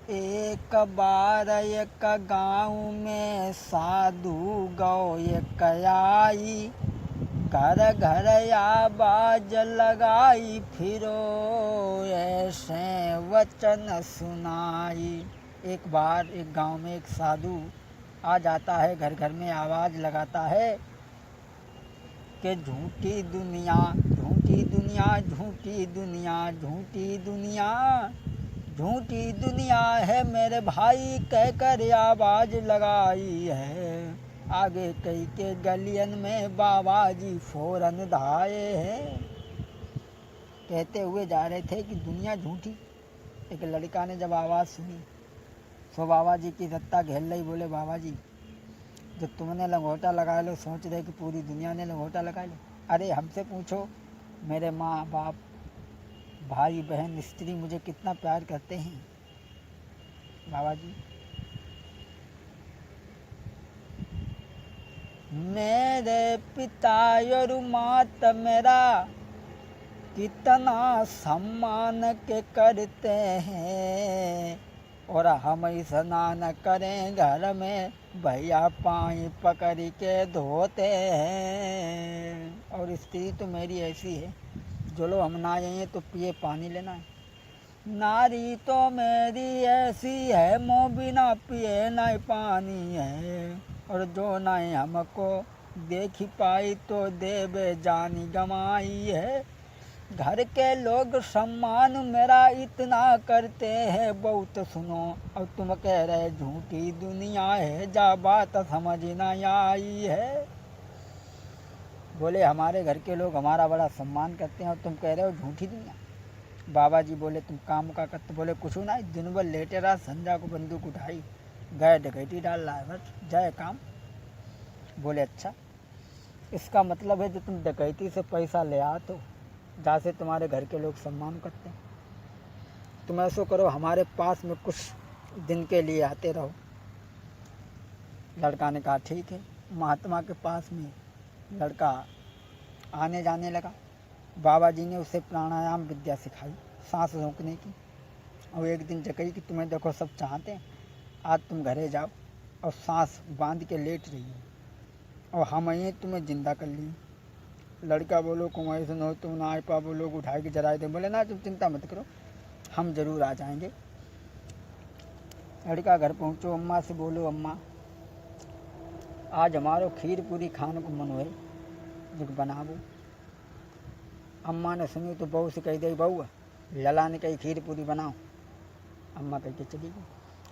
एक बार एक गाँव में साधु गौ एक आई, घर घर आवाज लगाई, फिरो ऐसे वचन सुनाई। एक बार एक गांव में एक साधु आ जाता है, घर घर में आवाज़ लगाता है कि झूठी दुनिया झूठी दुनिया झूठी दुनिया झूठी दुनिया झूठी दुनिया है मेरे भाई, कहकर आवाज़ लगाई है। आगे कई के गलियन में बाबा जी फौरन धाये हैं। कहते हुए जा रहे थे कि दुनिया झूठी। एक लड़का ने जब आवाज़ सुनी तो बाबा जी की दत्ता घेर ली। बोले बाबा जी, जो तुमने लंगोटा लगा लो, सोच रहे कि पूरी दुनिया ने लंगोटा लगा लो। अरे हमसे पूछो, मेरे माँ बाप भाई बहन स्त्री मुझे कितना प्यार करते हैं। बाबा जी, मेरे पिता और मात मेरा कितना सम्मान के करते हैं, और हम स्नान करें घर में भैया पानी पकड़ के धोते हैं। और स्त्री तो मेरी ऐसी है, जो लोग हम ना जाइए तो पिए पानी लेना है। नारी तो मेरी ऐसी है, मुँह बिना पिए नहीं पानी है, और जो नहीं हमको देख पाई तो देवे जानी गमाई है। घर के लोग सम्मान मेरा इतना करते हैं, बहुत सुनो और तुम कह रहे झूठी दुनिया है, जा बात समझ न आई है। बोले हमारे घर के लोग हमारा बड़ा सम्मान करते हैं और तुम कह रहे हो झूठी दुनिया। बाबा जी बोले तुम काम का करते। बोले कुछ नहीं, दिन भर लेटे रहा, संध्या को बंदूक उठाई गए डकैती डाल रहा है, बस जाए काम। बोले अच्छा, इसका मतलब है जो तुम डकैती से पैसा ले आते हो, जहाँ से तुम्हारे घर के लोग सम्मान करते हैं, तुम ऐसा करो हमारे पास में कुछ दिन के लिए आते रहो। लड़का ने कहा ठीक है। महात्मा के पास में लड़का आने जाने लगा। बाबा जी ने उसे प्राणायाम विद्या सिखाई, सांस रोकने की। और एक दिन जकई कि तुम्हें देखो सब चाहते हैं, आज तुम घरे जाओ और सांस बांध के लेट रही हो, और हम ये तुम्हें जिंदा कर ली। लड़का बोलो कुमारी सुनो, तुम ना आए पा, लोग उठाए के जराए दे। बोले ना तुम चिंता मत करो, हम जरूर आ जाएंगे। लड़का घर पहुँचो, अम्मा से बोलो अम्मा आज हमारो खीर पूरी खाने को मन हुए, जो बनाबो। अम्मा ने सुनी तो बहू से कह दी, बहू लला ने कही खीर पूरी बनाओ। अम्मा कह के चली गई।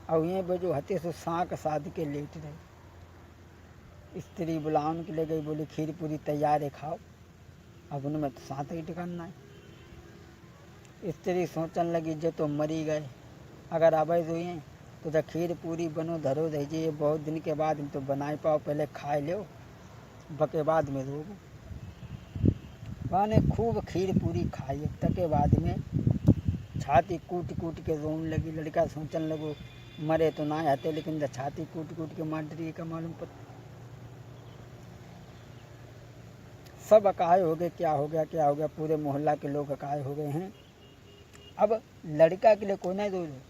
और ये बजो हते से सांक साध के लेट रहे। स्त्री बुलाने के लिए गई, बोली खीर पूरी तैयार है, खाओ। अब उनमें तो साथ ही ठिकाना है। स्त्री सोचने लगी जो तो मरी गए, अगर आवाज़ हुई हैं तो जब खीर पूरी बनो धरो दीजिए, बहुत दिन के बाद हम तो बनाए पाओ, पहले खाए लो बके बाद में रोगो। मैंने खूब खीर पूरी खाई, तक के बाद में छाती कूट कूट के रोने लगी। लड़का सोचने लगो मरे तो ना आते, लेकिन जब छाती कूट कूट के मार रही का मालूम पड़ता। सब अकाय हो गए, क्या हो गया क्या हो गया, पूरे मोहल्ला के लोग अकाय हो गए हैं। अब लड़का के लिए कोई नहीं रोज है,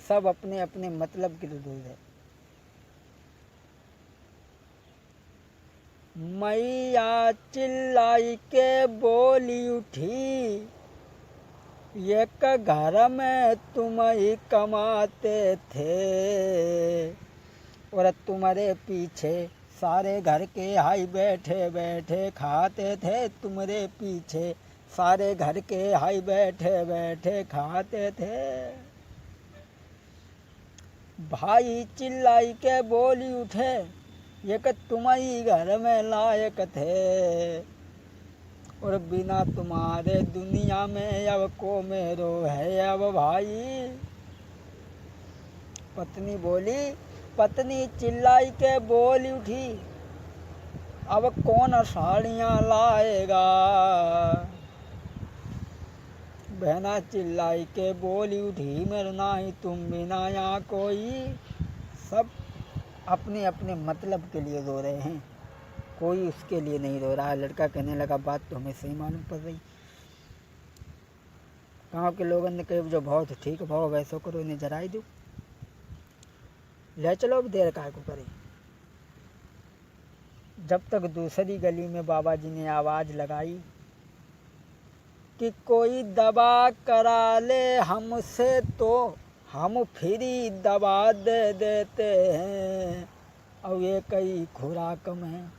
सब अपने अपने मतलब के लिए रोज है। मैया चिल्लाई के बोली उठी, एक घर में तुम ही कमाते थे, और तुम्हारे पीछे सारे घर के हाई बैठे बैठे खाते थे। तुम्हारे पीछे सारे घर के हाई बैठे बैठे खाते थे। भाई चिल्लाई के बोली उठे, एक तुम ही घर में लायक थे, और बिना तुम्हारे दुनिया में अब को मेरो है अब भाई। पत्नी बोली, पत्नी चिल्लाई के बोली उठी, अब कौन साड़ियाँ लाएगा। बहना चिल्लाई के बोली उठी, मेरे नाही तुम बिना यहाँ कोई। सब अपने अपने मतलब के लिए रो रहे हैं, कोई उसके लिए नहीं रो रहा है। लड़का कहने लगा बात तो हमें सही मालूम पड़ रही, गाँव के लोगों ने कहे जो बहुत ठीक भाव वैसो करो, इन्हें जराई दो, ले चलो, अब देर काहे को करे। जब तक दूसरी गली में बाबा जी ने आवाज़ लगाई कि कोई दवा करा ले हमसे तो हम फ्री दवा दे देते हैं, और ये कई खुराक में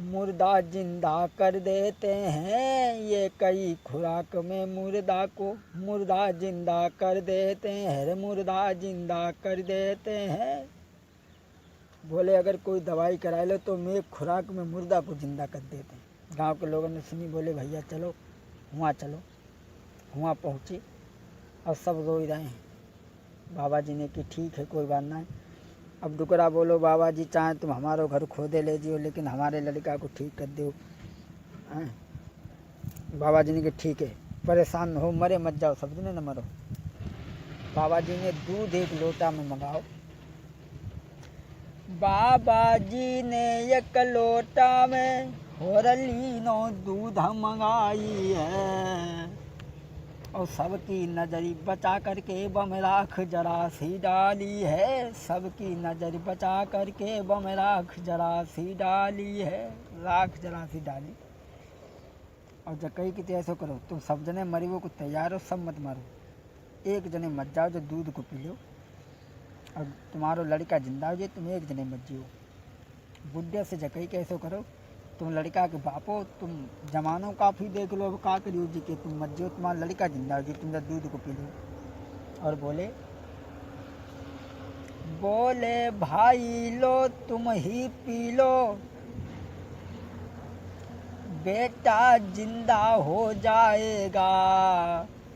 मुर्दा जिंदा कर देते हैं, ये कई खुराक में मुर्दा जिंदा कर देते हैं, मुर्दा जिंदा कर देते हैं। बोले अगर कोई दवाई करा लो तो मैं एक खुराक में मुर्दा को जिंदा कर देते हैं। गांव के लोगों ने सुनी, बोले भैया चलो वहाँ चलो। वहाँ पहुँचे और सब रो रहे हैं। बाबा जी ने कि ठीक है कोई बात नहीं। अब डुकरा बोलो बाबा जी चाहे तुम हमारो घर खोदे ले जियो, लेकिन हमारे लड़का को ठीक कर दो। बाबा जी ने कि ठीक है, परेशान हो, मरे मत जाओ, समझने न मरो। बाबा जी ने दूध एक लोटा में मंगाओ। बाबा जी ने एक लोटा में होरलीनो दूध मंगाई है, और सबकी नजर बचा करके बम राख जरा सी डाली है, सबकी नजर बचा करके बम राख जरा सी डाली है, राख जरा सी डाली। और जकई की ऐसा करो, तुम सब जने मरीबो को तैयार हो, सब मत मारो, एक जने मत जाओ जो दूध को पी लो, और तुम्हारो लड़का जिंदा हो जाए, तुम एक जने मत जियो। बुढ़े से जकई कैसे करो, तुम लड़का के बापो, तुम जमानो काफ़ी देख लो, अब का करियो जी के तुम मत जियो, तुम्हारा लड़का जिंदा हो जाए, तुम दूध को पी लो। और बोले भाई लो तुम ही पी लो, बेटा जिंदा हो जाएगा,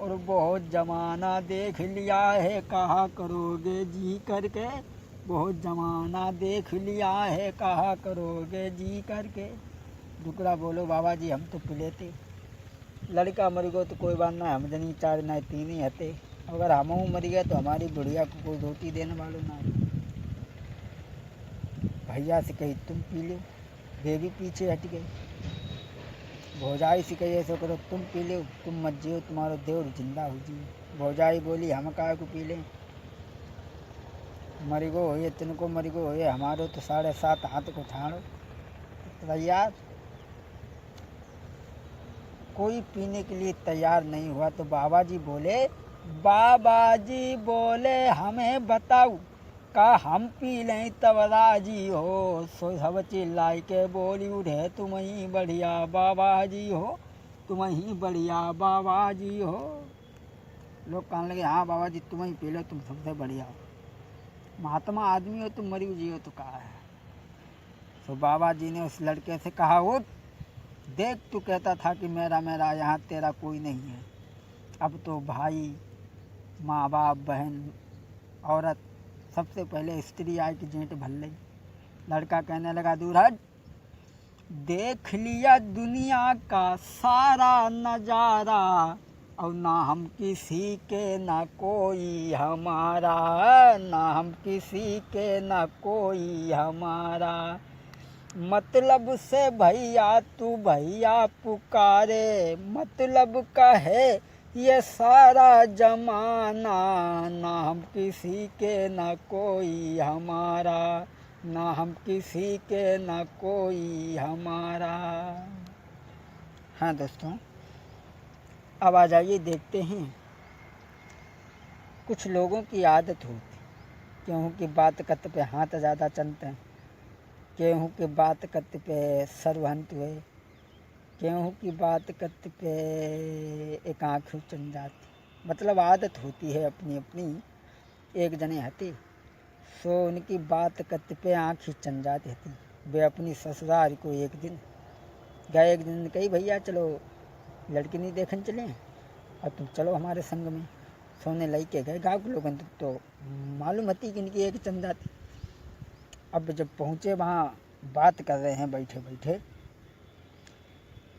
और बहुत जमाना देख लिया है, कहा करोगे जी करके, बहुत जमाना देख लिया है, कहा करोगे जी करके। डुकरा बोलो बाबा जी हम तो पी लेते, लड़का मर गो तो कोई बात ना, हम जनी चार ना तीन ही हते, अगर हम मर गए तो हमारी बुढ़िया को कोई रोटी देने वालों ना। भैया से कही तुम पी लो, वे भी पीछे हट गए। भौजाई से कही ऐसा करो तुम पी लो, तुम मत जियो, तुम्हारा देवर जिंदा हो जी। भौजाई बोली हम काहे को पी लें, मरिगो हो तिनको मरिगो हो, हमारो तो 7.5 हाथ को ठाणो तैयार। कोई पीने के लिए तैयार नहीं हुआ तो बाबा जी बोले हमें बताओ का हम पी लें तब राजी हो। सो सब चिल्लाई के बोली उठे तुम ही बढ़िया बाबा जी हो, तुम ही बढ़िया बाबा जी हो। लोग कहने लगे हाँ बाबा जी तुम ही पी लो, तुम सबसे बढ़िया हो, महात्मा आदमी हो, तुम मरी जी हो तो कहा है। तो बाबा जी ने उस लड़के से कहा उठ, देख तू कहता था कि मेरा मेरा यहाँ तेरा कोई नहीं है, अब तो भाई माँ बाप बहन औरत सबसे पहले स्त्री आई कि जेंट भल लई। लड़का कहने लगा दूर हट, देख लिया दुनिया का सारा नज़ारा, और ना हम किसी के ना कोई हमारा, ना हम किसी के ना कोई हमारा। मतलब से भैया तू भैया पुकारे, मतलब का है ये सारा जमाना, ना हम किसी के ना कोई हमारा, ना हम किसी के ना कोई हमारा। हाँ दोस्तों, अब आ जाइए देखते हैं। कुछ लोगों की आदत होती, गेहूँ की बात करते पे हाथ ज़्यादा चलते हैं, गेहूँ की बात करते पे सरवंत हुए, गेहूँ की बात करते पे एक आँख चल जाती। मतलब आदत होती है अपनी अपनी। एक जने हती सो उनकी बात करते पे आँख ही चल जाती थी। वे अपनी ससुराल को एक दिन गए, एक दिन कही भैया चलो लड़की नहीं देखने चले और तुम चलो हमारे संग में। सोने लई के गए। गाँव के लोगों तो मालूम होती कि इनकी एक चल जाती। अब जब पहुँचे वहाँ बात कर रहे हैं बैठे बैठे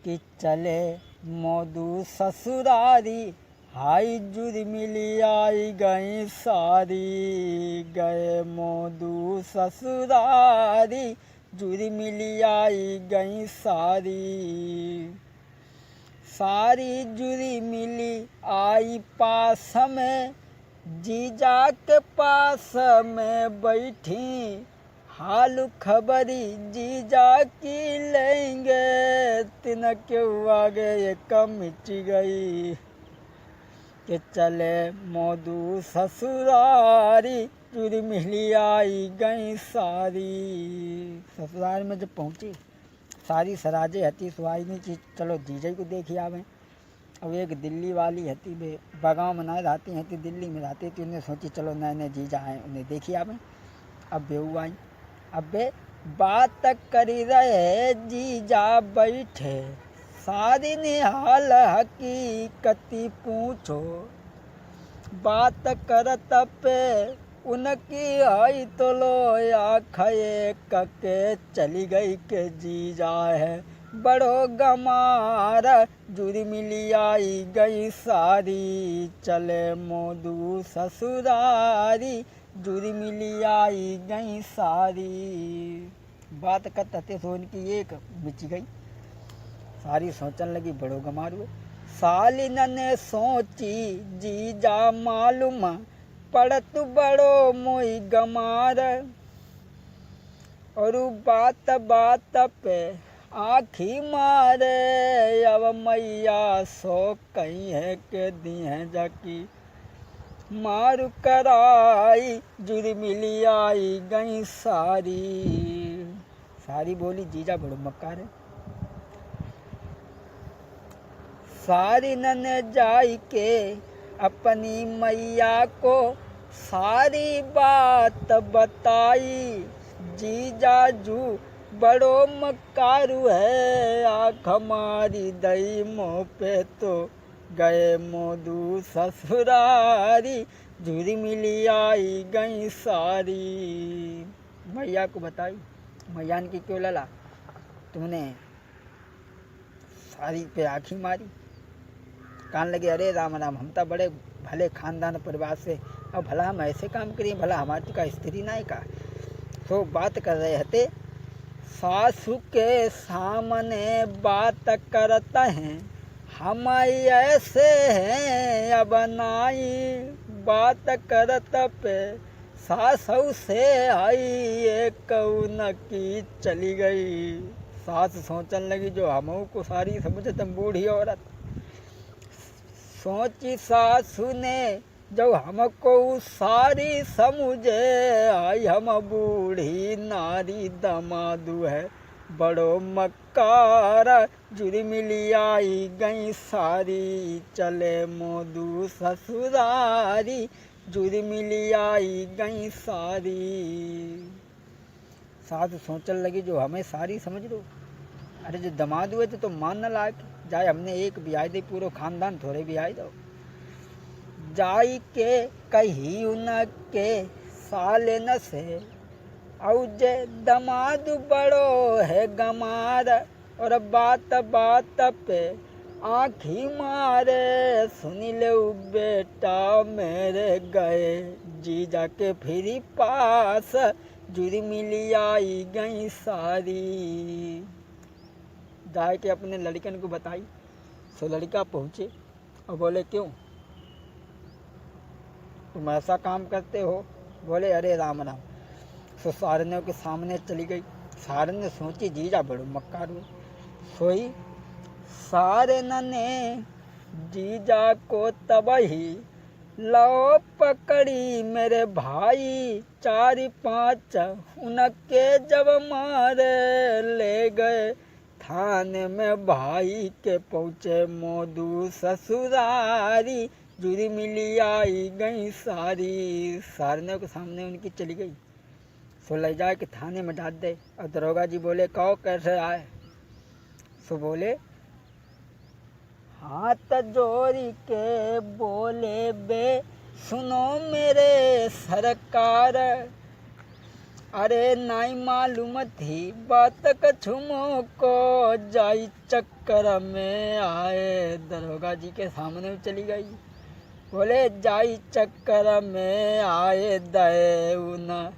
कि चले मोदू ससुरारी, हाई जुरी मिली आई गई सारी, गए मोदू ससुरारी, जुरी मिली आई गई सारी। सारी जुरी मिली आई पास में, जीजा के पास में बैठी, हाल खबरी जीजा की लेंगे, तिनक आगे ये कम मिट गई, कि चले मोदू ससुरारी, जुरी मिली आई गई सारी। ससुराल में जब पहुंची सारी सराजे हती सुहाई नहीं चीज, चलो जीजा को देखी आवे। अब एक दिल्ली वाली हती, बे बगाव में ना रहती हती, दिल्ली में रहती थी, उन्हें सोची चलो नए नए जीजा आए उन्हें देखी आवे। अब बेहू आई, अब बे बात करी रहे जीजा बैठे, सारी निहाल हकीकती पूछो, बात करत पे उनकी आई तो लो आखे कके चली गई के जीजा है बड़ो गमार, जुरी मिली आई गई सारी, चले मोदू ससुरारी, जुरी मिली आई गई सारी। बात करते तो उनकी एक मिच गई, सारी सोचने लगी बड़ो गमार हुए। सालिन ने सोची जीजा मालूम पड़त बड़ो मोई गमार, और बात बात पे आँखी मारे, अब मैया सो कहीं है के दी है जाकी, मारू कराई जुरी मिली आई गई सारी। सारी बोली जीजा बड़ो मक्कार है। सारी ने जाई के अपनी मैया को सारी बात बताई, जीजा जू बड़ो मक्कारू है, आँख हमारी दई मुँह पे तो गए मोदू ससुरारी, जुरी मिली आई गई सारी। मैया को बताई, मैया की क्यों लला तुमने सारी पे आँखी मारी। कहने लगे अरे राम राम, हम तो बड़े भले खानदान परिवार से, अब भला हम ऐसे काम करिए, भला हमारी का स्त्री नहीं का। तो बात कर रहे थे, सासू के सामने बात करता है, हम ऐसे हैं अब नाई, बात करत पे सासू से आई एक कौन की चली गई। सास सोचने लगी जो हमों को सारी समझे तुम बूढ़ी औरत, सोची सासू ने जब हमको सारी समझे आई, हम बूढ़ी नारी दमादू है बड़ो मक्कार, जुरी मिली आई गई सारी, चले मोदू ससुरारी, जुरी मिली आई गई सारी। सास सोचने लगी जो हमें सारी समझ लो, अरे जो दमाद हुए तो मान न लायक जाए, हमने एक ब्याह दे पूरा खानदान थोड़े ब्याह दो। जाई के कही उनके साले न से, औ जे दमाद बड़ो है गमार, और बात बात पे आँखी मारे, सुनी ले बेटा मेरे गए जीजा के फिर पास, जुरी मिली आई गई सारी। जाए के अपने लड़कन को बताई, सो लड़का पहुँचे और बोले क्यों तुम ऐसा काम करते हो। बोले अरे राम राम। सो सारने के सामने चली गई। सारन ने सोची जीजा बड़ो मक्कार हुए। सोई सारन ने जीजा को तबही लो पकड़ी मेरे भाई, 4-5 उनके जब मारे ले गए थाने में, भाई के पहुँचे मोदू ससुरारी, जुरी मिली आई गई सारी। सारने के सामने उनकी चली गई। सो ले जाए कि थाने में डाल दे। और दरोगा जी बोले कहो कैसे आए। सो बोले हाथ जोड़ी के बोले बे सुनो मेरे सरकार, अरे नाई मालूम थी बात कछुमो को, जाई चक्कर में आए। दरोगा जी के सामने चली गई। बोले जाई चक्कर में आए, दे उन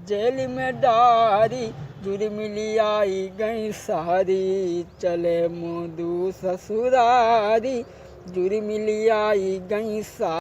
जेल में डारी, जुर्मिली आई गई सारी, चले मोदू ससुरारी, जुर्मिली आई गई सारी।